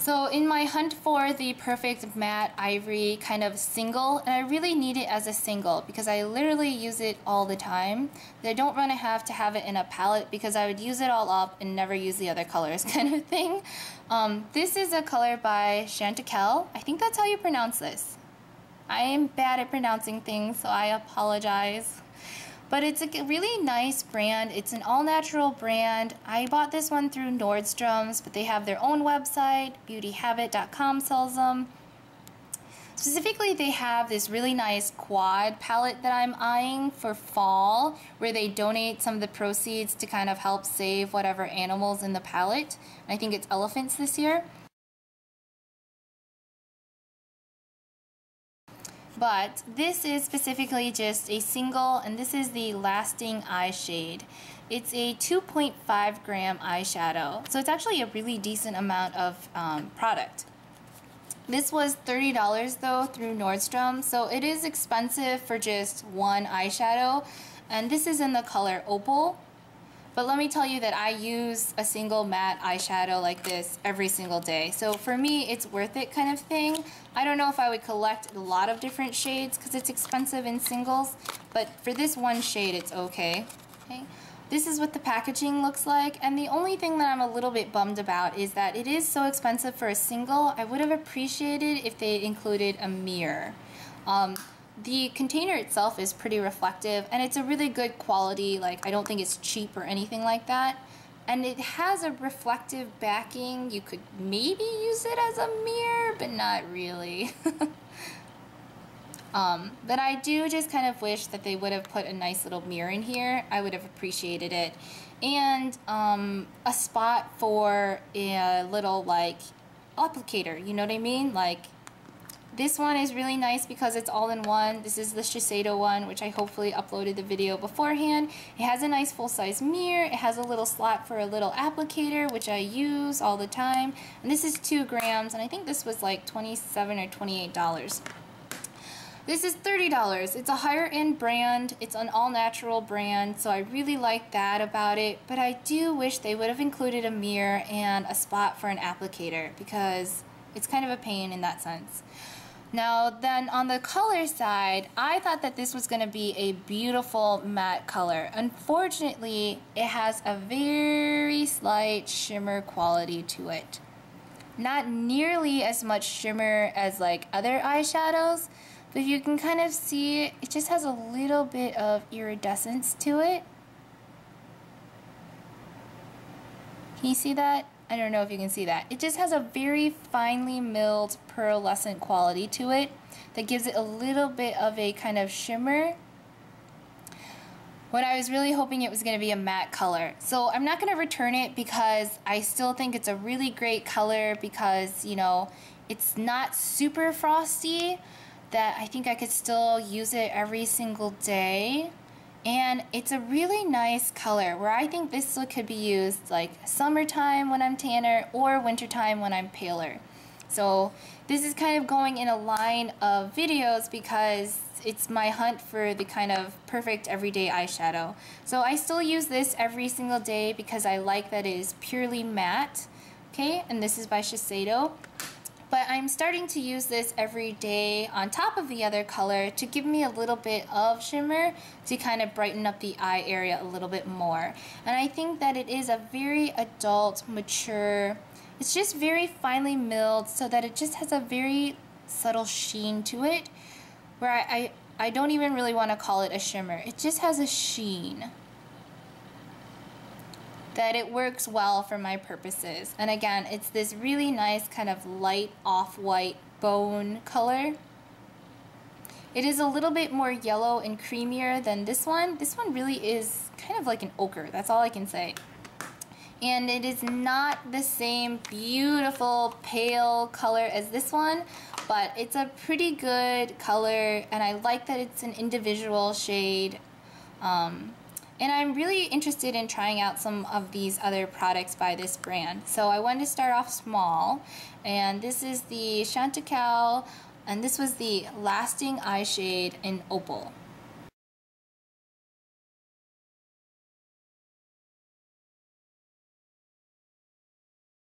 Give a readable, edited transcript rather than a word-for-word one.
So in my hunt for the perfect matte ivory kind of single, and I really need it as a single because I literally use it all the time. I don't want to have it in a palette because I would use it all up and never use the other colors kind of thing. This is a color by Chantecaille. I think that's how you pronounce this. I am bad at pronouncing things, so I apologize. But it's a really nice brand. It's an all-natural brand. I bought this one through Nordstrom's, but they have their own website. Beautyhabit.com sells them. Specifically, they have this really nice quad palette that I'm eyeing for fall, where they donate some of the proceeds to kind of help save whatever animals in the palette. I think it's elephants this year. But this is specifically just a single, and this is the Lasting Eye Shade. It's a 2.5 gram eyeshadow, so it's actually a really decent amount of product. This was $30 though through Nordstrom, so it is expensive for just one eyeshadow, and this is in the color Opal. But let me tell you that I use a single matte eyeshadow like this every single day. So for me, it's worth it kind of thing. I don't know if I would collect a lot of different shades because it's expensive in singles, but for this one shade, it's okay. This is what the packaging looks like, and the only thing that I'm a little bit bummed about is that it is so expensive for a single. I would have appreciated if they included a mirror. The container itself is pretty reflective, and it's a really good quality. Like, I don't think it's cheap or anything like that. And it has a reflective backing. You could maybe use it as a mirror, but not really. But I do just kind of wish that they would have put a nice little mirror in here. I would have appreciated it. And a spot for a little, like, applicator, you know what I mean? Like, this one is really nice because it's all in one. This is the Shiseido one, which I hopefully uploaded the video beforehand. It has a nice full-size mirror. It has a little slot for a little applicator, which I use all the time. And this is 2 grams, and I think this was like $27 or $28. This is $30. It's a higher end brand. It's an all-natural brand, so I really like that about it. But I do wish they would have included a mirror and a spot for an applicator because it's kind of a pain in that sense. Now then, on the color side, I thought that this was going to be a beautiful matte color. Unfortunately, it has a very slight shimmer quality to it. Not nearly as much shimmer as like other eyeshadows, but you can kind of see it just has a little bit of iridescence to it. Can you see that? I don't know if you can see that. It just has a very finely milled pearlescent quality to it that gives it a little bit of a kind of shimmer when I was really hoping it was going to be a matte color. So I'm not going to return it because I still think it's a really great color because, you know, it's not super frosty, that I think I could still use it every single day. And it's a really nice color where I think this could be used like summertime when I'm tanner or wintertime when I'm paler. So this is kind of going in a line of videos because it's my hunt for the kind of perfect everyday eyeshadow. So I still use this every single day because I like that it is purely matte. Okay, and this is by Shiseido. But I'm starting to use this every day on top of the other color to give me a little bit of shimmer to kind of brighten up the eye area a little bit more. And I think that it is a very adult, mature, it's just very finely milled so that it just has a very subtle sheen to it, where I don't even really want to call it a shimmer. It just has a sheen that it works well for my purposes. And again, it's this really nice kind of light off-white bone color. It is a little bit more yellow and creamier than this one. This one really is kind of like an ochre, that's all I can say. And it is not the same beautiful pale color as this one, but it's a pretty good color, and I like that it's an individual shade. And I'm really interested in trying out some of these other products by this brand. So I wanted to start off small, and this is the Chantecaille, and this was the Lasting Eye Shade in Opal.